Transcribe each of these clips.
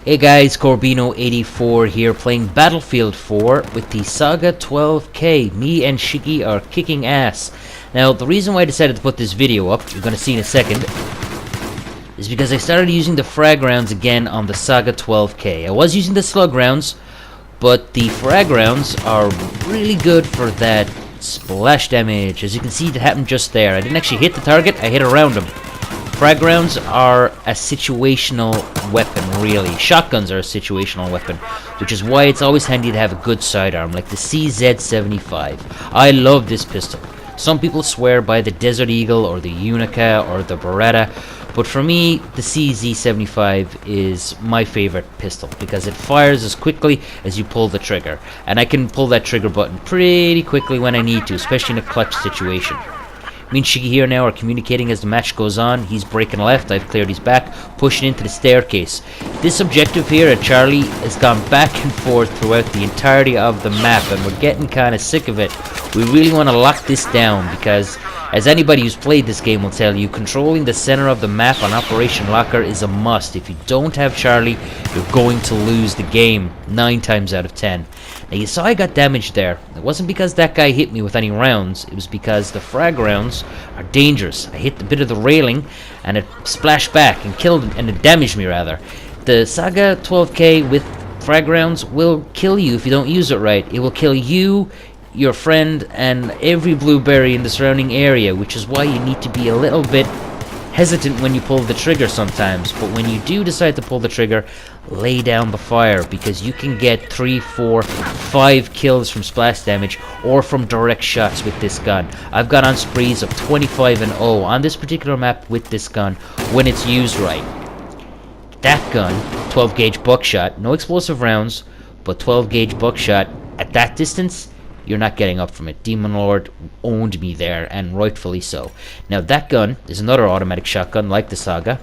Hey guys, Corbino84 here playing Battlefield 4 with the Saga 12K. Me and Shiggy are kicking ass. Now, the reason why I decided to put this video up, you're going to see in a second, is because I started using the frag rounds again on the Saga 12K. I was using the slug rounds, but the frag rounds are really good for that splash damage. As you can see, it happened just there. I didn't actually hit the target, I hit around him. Frag rounds are a situational weapon, really. Shotguns are a situational weapon, which is why it's always handy to have a good sidearm, like the CZ75. I love this pistol. Some people swear by the Desert Eagle, or the Unica, or the Beretta, but for me, the CZ75 is my favorite pistol, because it fires as quickly as you pull the trigger, and I can pull that trigger button pretty quickly when I need to, especially in a clutch situation. Me and Shiggy here now are communicating as the match goes on. He's breaking left, I've cleared his back, pushing into the staircase. This objective here at Charlie has gone back and forth throughout the entirety of the map, and we're getting kind of sick of it. We really want to lock this down, because as anybody who's played this game will tell you, controlling the center of the map on Operation Locker is a must. If you don't have Charlie, you're going to lose the game 9 times out of 10. Now you saw I got damaged there. It wasn't because that guy hit me with any rounds, it was because the frag rounds are dangerous. I hit a bit of the railing and it splashed back and killed, and it damaged me rather. The Saga 12K with frag rounds will kill you if you don't use it right. It will kill you, your friend, and every blueberry in the surrounding area, which is why you need to be a little bit hesitant when you pull the trigger sometimes. But when you do decide to pull the trigger, lay down the fire, because you can get 3, 4, 5 kills from splash damage or from direct shots with this gun. I've got on sprees of 25 and 0 on this particular map with this gun when it's used right. That gun, 12 gauge buckshot, no explosive rounds, but 12 gauge buckshot at that distance, you're not getting up from it. Demon Lord owned me there, and rightfully so. Now that gun is another automatic shotgun like the Saga,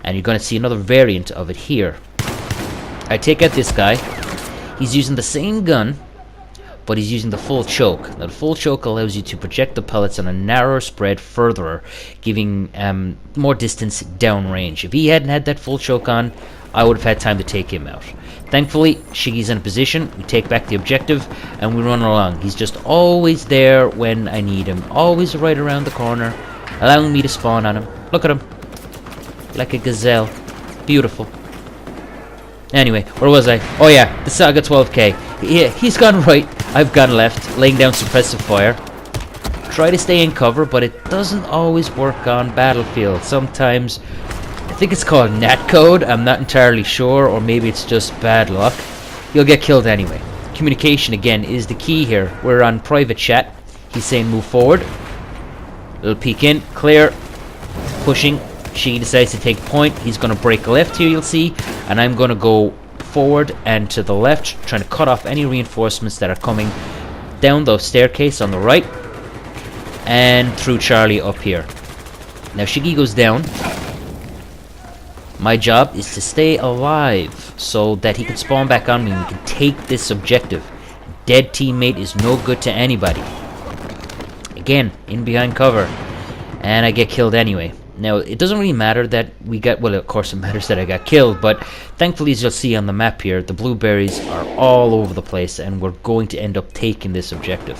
and you're going to see another variant of it here. I take out this guy. He's using the same gun, but he's using the full choke. Now the full choke allows you to project the pellets on a narrower spread further, giving more distance downrange. If he hadn't had that full choke on, I would have had time to take him out. Thankfully, Shiggy's in a position, we take back the objective, and we run along. He's just always there when I need him, always right around the corner, allowing me to spawn on him. Look at him, like a gazelle. Beautiful. Anyway, where was I? Oh yeah, the Saga 12K. Yeah, he's gone right, I've gone left, laying down suppressive fire. Try to stay in cover, but it doesn't always work on Battlefield. Sometimes, I think it's called netcode, I'm not entirely sure, or maybe it's just bad luck. You'll get killed anyway. Communication again is the key here. We're on private chat. He's saying move forward. Little peek in, clear, pushing. She decides to take point. He's going to break left here, you'll see, and I'm going to go forward and to the left, trying to cut off any reinforcements that are coming down the staircase on the right and through Charlie up here. Now Shiggy goes down. My job is to stay alive so that he can spawn back on me and we can take this objective. Dead teammate is no good to anybody. Again, in behind cover, and I get killed anyway. Now, it doesn't really matter that we got, well, of course it matters that I got killed, but thankfully, as you'll see on the map here, the blueberries are all over the place, and we're going to end up taking this objective.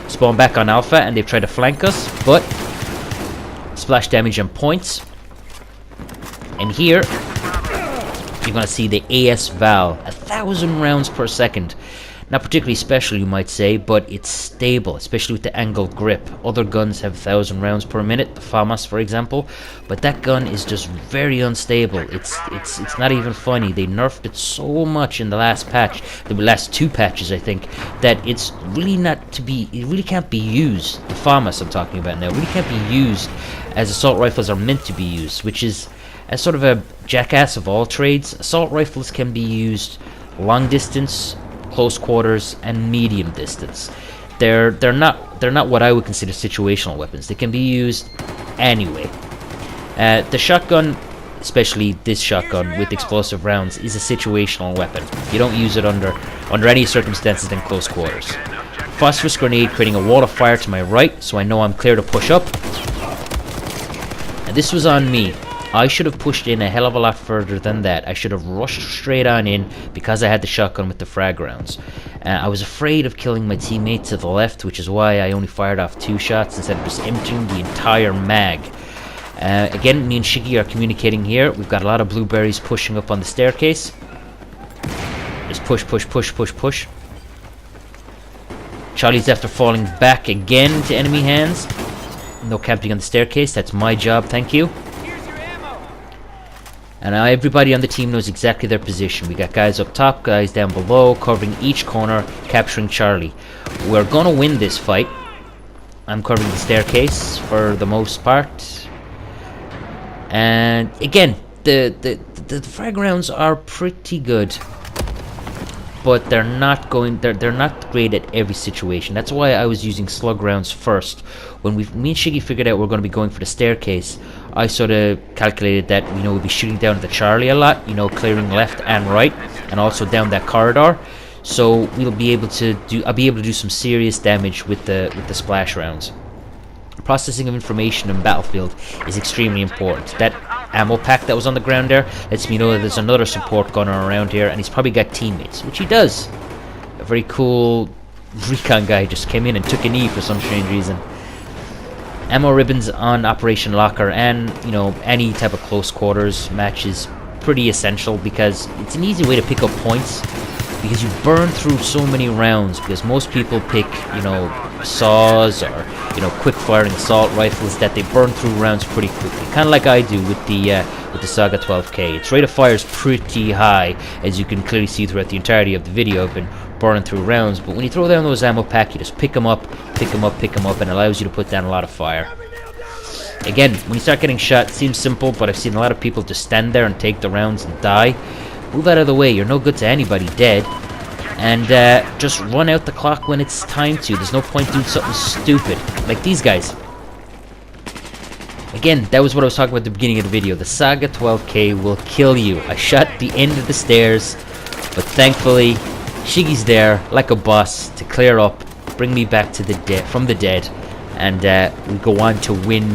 Spawn back on Alpha, and they've tried to flank us, but splash damage on points. And here, you're going to see the AS Val, 1,000 rounds per second. Not particularly special, you might say, but it's stable, especially with the angled grip. Other guns have 1,000 rounds per minute, the FAMAS for example, but that gun is just very unstable. It's not even funny. They nerfed it so much in the last patch, the last 2 patches I think, that it's really it really can't be used. The FAMAS I'm talking about now, really can't be used as assault rifles are meant to be used, which is as sort of a jackass of all trades. Assault rifles can be used long distance, close quarters, and medium distance. They're not what I would consider situational weapons. They can be used anyway. The shotgun, especially this shotgun with explosive rounds, is a situational weapon. You don't use it under any circumstances than close quarters. Phosphorus grenade creating a wall of fire to my right, so I know I'm clear to push up. And this was on me. I should have pushed in a hell of a lot further than that. I should have rushed straight on in because I had the shotgun with the frag rounds. I was afraid of killing my teammate to the left, which is why I only fired off 2 shots instead of just emptying the entire mag. Again, me and Shiggy are communicating here. We've got a lot of blueberries pushing up on the staircase. Just push, push, push, push, push. Charlie's after falling back again to enemy hands. No camping on the staircase. That's my job, thank you. And now everybody on the team knows exactly their position. We got guys up top, guys down below, covering each corner, capturing Charlie. We're gonna win this fight. I'm covering the staircase for the most part. And again, the frag rounds are pretty good, but they're not great at every situation. That's why I was using slug rounds first. When me and Shiggy figured out we're going to be going for the staircase, I sort of calculated that, you know, we'd be shooting down at the Charlie a lot, you know, clearing left and right, and also down that corridor. So I'll be able to do some serious damage with the splash rounds. Processing of information in Battlefield is extremely important. That ammo pack that was on the ground there lets me know that there's another support gunner around here, and he's probably got teammates, which he does. A very cool recon guy just came in and took a knee for some strange reason. Ammo ribbons on Operation Locker, and you know, any type of close quarters match is pretty essential because it's an easy way to pick up points, because you burn through so many rounds, because most people pick, you know, saws or, you know, quick firing assault rifles that they burn through rounds pretty quickly, kind of like I do with the Saiga 12K. Its rate of fire is pretty high, as you can clearly see throughout the entirety of the video. I've been burning through rounds, but when you throw down those ammo pack, you just pick them up, pick them up, pick them up, and it allows you to put down a lot of fire. Again, when you start getting shot, it seems simple, but I've seen a lot of people just stand there and take the rounds and die. Move out of the way, you're no good to anybody dead. And just run out the clock when it's time to. There's no point doing something stupid like these guys. Again, that was what I was talking about at the beginning of the video. The Saiga 12K will kill you. I shot the end of the stairs, but thankfully Shiggy's there like a boss to clear up, bring me back to from the dead, and we go on to win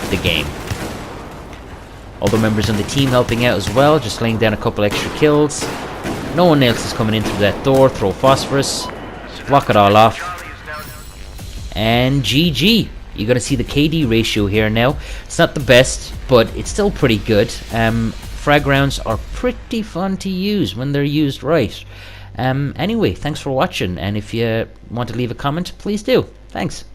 the game. Other members on the team helping out as well, just laying down a couple extra kills. No one else is coming in through that door. Throw phosphorus, block it all off, and GG. You're going to see the KD ratio here now. It's not the best, but it's still pretty good. Frag rounds are pretty fun to use when they're used right. Anyway, thanks for watching, and if you want to leave a comment, please do. Thanks.